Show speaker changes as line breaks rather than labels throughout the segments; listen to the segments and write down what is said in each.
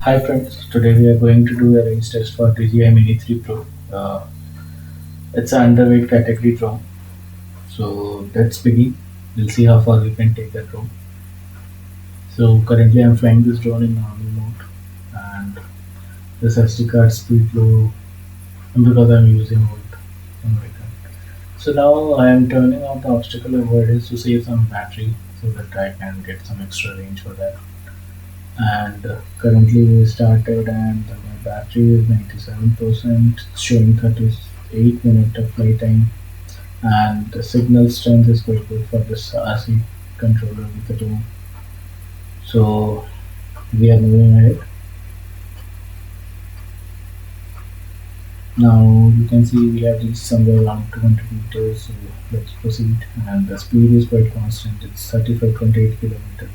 Hi friends, today we are going to do a range test for DJI Mini 3 Pro. It's an underweight category drone. So let's begin. We'll see how far we can take the drone. So currently I'm flying this drone in normal mode and this SD card speed low because I'm using old memory card. So now I am turning on the obstacle avoidance to save some battery so that I can get some extra range for that. And currently we started and my battery is 97%, showing 38 minutes of flight time, and the signal strength is quite good for this RC controller with the drone. So we are moving ahead. Now you can see we have reached somewhere around 200 meters, so let's proceed. And the speed is quite constant, it's 35.8 kilometers.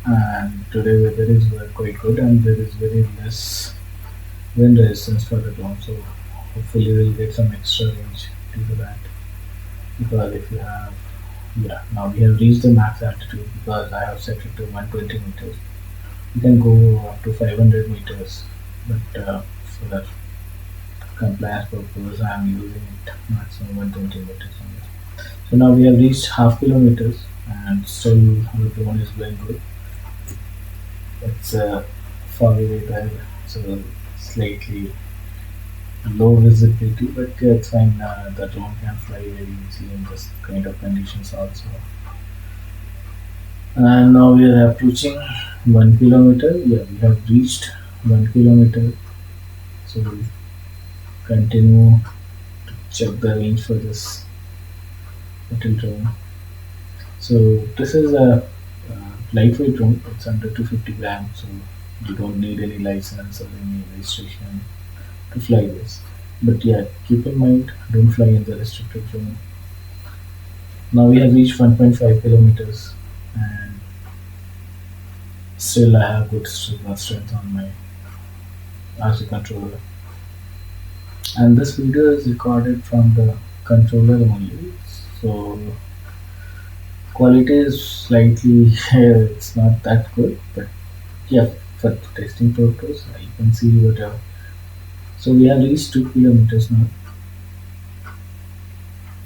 And today weather is quite good and there is very less wind resistance for the drone, so hopefully we'll get some extra range due to that. Because if you have, yeah, now we have reached the max altitude because I have set it to 120 meters. You can go up to 500 meters, but for the compliance purpose I am using it maximum 120 meters only. So now we have reached half kilometers and still the drone is going good. It's far away there, so slightly low visibility, but yeah, it's fine. The drone can fly very easily in this kind of conditions also. And now we are approaching 1 kilometer. Yeah, we have reached 1 kilometer. So we'll continue to check the range for this little drone. So this is a lightweight drone. It's under 250 grams, so you don't need any license or any registration to fly this. But yeah, keep in mind, don't fly in the restricted zone. Now we have reached 1.5 kilometers and still I have good signal strength on my RC controller. And this video is recorded from the controller only. So quality is slightly it's not that good, but yeah, for testing purpose you can see whatever. So we have reached 2 kilometers now.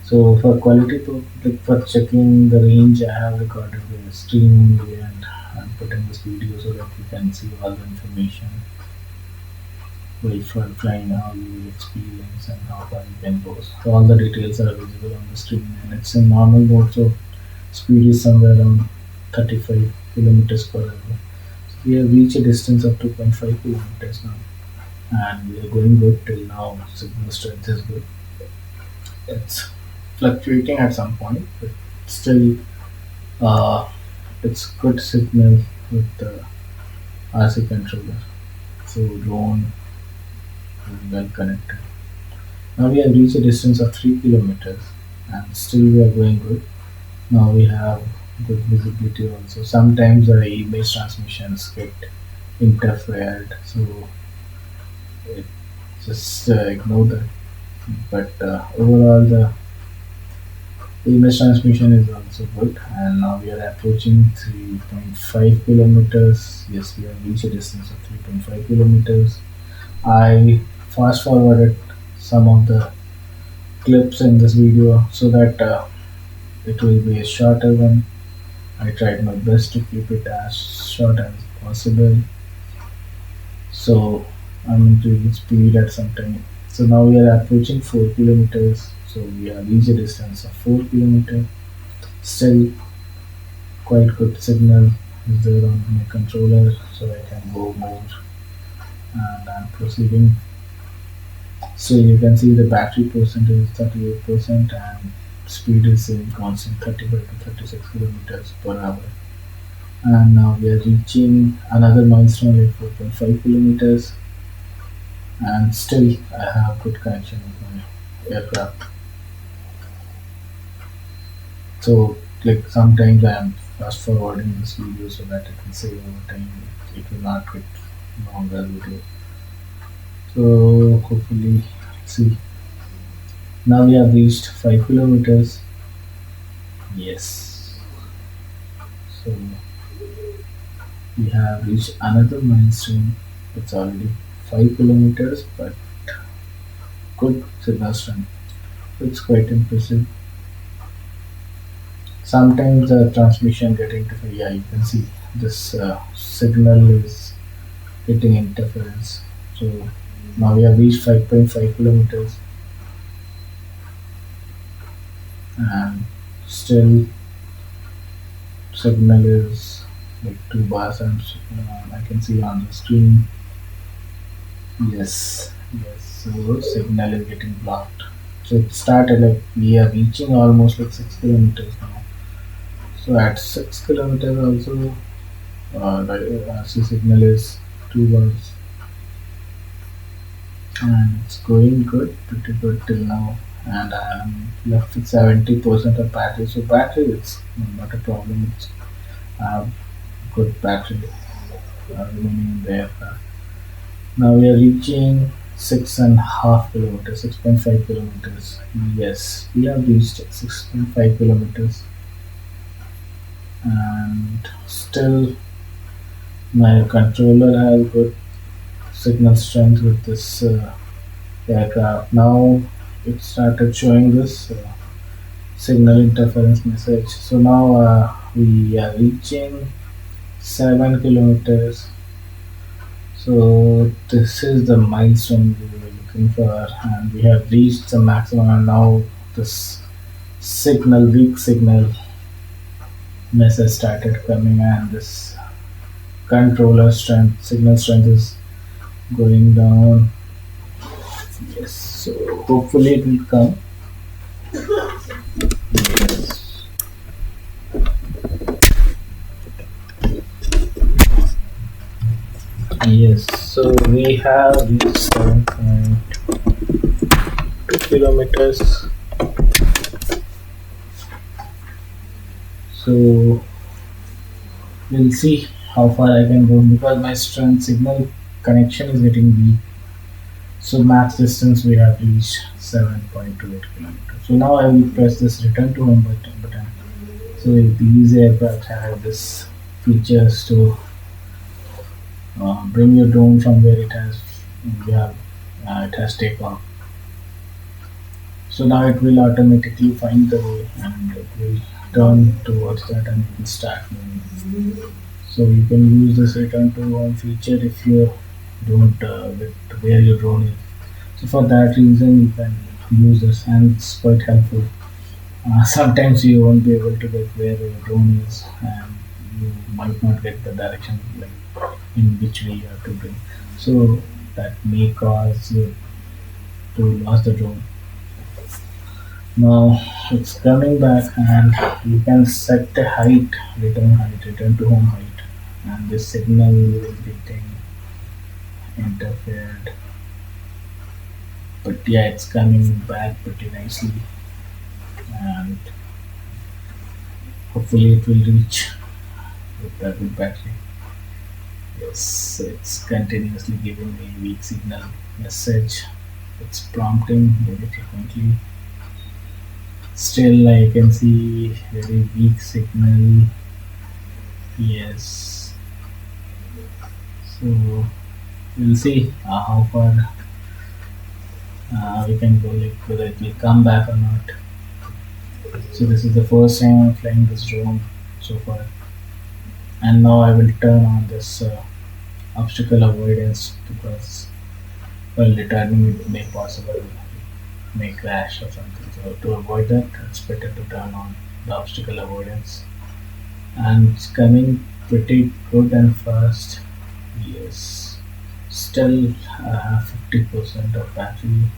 So for quality like for checking the range, I have recorded the stream only and I'm putting this video so that you can see all the information while for flying, how you will experience and how far you can go. So all the details are visible on the screen and it's in normal mode, so speed is somewhere around 35 kilometers per hour. So we have reached a distance of 2.5 kilometers now and we are going good till now. Signal strength is good. It's fluctuating at some point, but still uh, it's good signal with the RC controller. So drone is well connected. Now we have reached a distance of 3 kilometers and still we are going good. Now we have good visibility also. Sometimes the image transmissions get interfered, so it just ignore that. But overall the image transmission is also good, and now we are approaching 3.5 kilometers. Yes, we have reached a distance of 3.5 kilometers. I fast forwarded some of the clips in this video so that it will be a shorter one. I tried my best to keep it as short as possible. So I'm increasing speed at some time. So now we are approaching 4 kilometers. So we have reached a distance of 4 kilometers. Still quite good signal is there on my controller, so I can go more and I'm proceeding. So you can see the battery percentage is 38% and speed is same constant 35 to 36 kilometers per hour. And now we are reaching another milestone at 4.5 kilometers and still I have good connection with my aircraft. So like sometimes I am fast forwarding this video so that it will save over time. It will not get longer video. So hopefully see. Now we have reached 5 kilometers. Yes. So We have reached another milestone. It's already 5 kilometers, but good signal strength. It's quite impressive. Sometimes the transmission get interference. Yeah, you can see this signal is getting interference. So now we have reached 5.5 kilometers, and still signal is like 2 bars, and I can see on the screen. Yes, yes. So signal is getting blocked. So it started like we are reaching almost like 6 kilometers now. So at 6 kilometers also, the RC signal is 2 bars, and it's going good, pretty good till now. And I'm left with 70% of battery. So battery is not a problem. It's good battery remaining in the aircraft. Now we are reaching 6.5 kilometers, 6.5 kilometers. Yes, we have reached 6.5 kilometers, and still my controller has good signal strength with this aircraft. Now it started showing this signal interference message. So now we are reaching 7 kilometers. So this is the milestone we were looking for, and we have reached the maximum. And now this weak signal message started coming, and this signal strength is going down. Yes, so hopefully it will come. Yes, yes. So we have reached 7.2 kilometers. So we'll see how far I can go because my strength signal connection is getting weak. So max distance we have reached 7.28 kilometers. So now I will press this return to home button. So these aircraft have this features to bring your drone from where yeah, it has takeoff. So now it will automatically find the way, and it will turn towards that, and it will start moving. So you can use this return to home feature if you don't get where your drone is. So for that reason you can use this, and it's quite helpful. Sometimes you won't be able to get where your drone is, and you might not get the direction like in which way you have to bring. So that may cause you to lose the drone. Now it's coming back, and you can set the return to home height, and this signal is getting interfered. But yeah, it's coming back pretty nicely, and hopefully it will reach with a good battery. Yes, it's continuously giving me weak signal message. It's prompting very frequently. Still, I can see very weak signal. Yes, so we'll see how far we can go, like whether it will come back or not. So this is the first time I'm flying this drone so far, and now I will turn on this obstacle avoidance because while returning it may possible may crash or something. So to avoid that, it's better to turn on the obstacle avoidance, and it's coming pretty good and fast. Yes, still 50% of battery,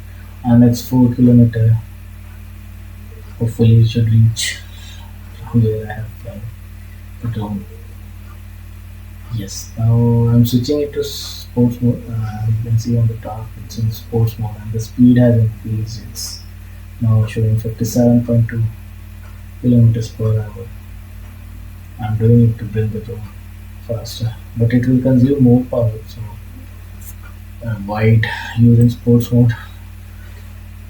and it's 4 kilometer. Hopefully it should reach where I have flown the drone. Yes, now I'm switching it to sports mode. You can see on the top it's in sports mode, and the speed has increased. It's now showing 57.2 kilometers per hour. I'm doing it to bring the drone faster, but it will consume more power. So avoid using sports mode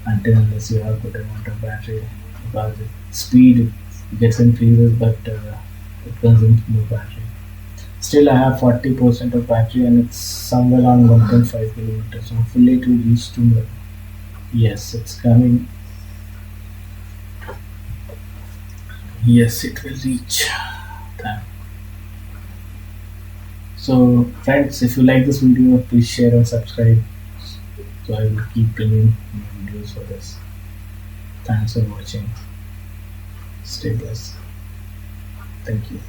until unless you have good amount of battery, because speed gets increases, but it consumes more battery. Still, I have 40% of battery and it's somewhere around 1.5 kilometers. Hopefully, it will reach to me. Yes, it's coming. Yes, it will reach that. So, friends, if you like this video, please share and subscribe. So, I will keep bringing new videos for this. Thanks for watching. Stay blessed. Thank you.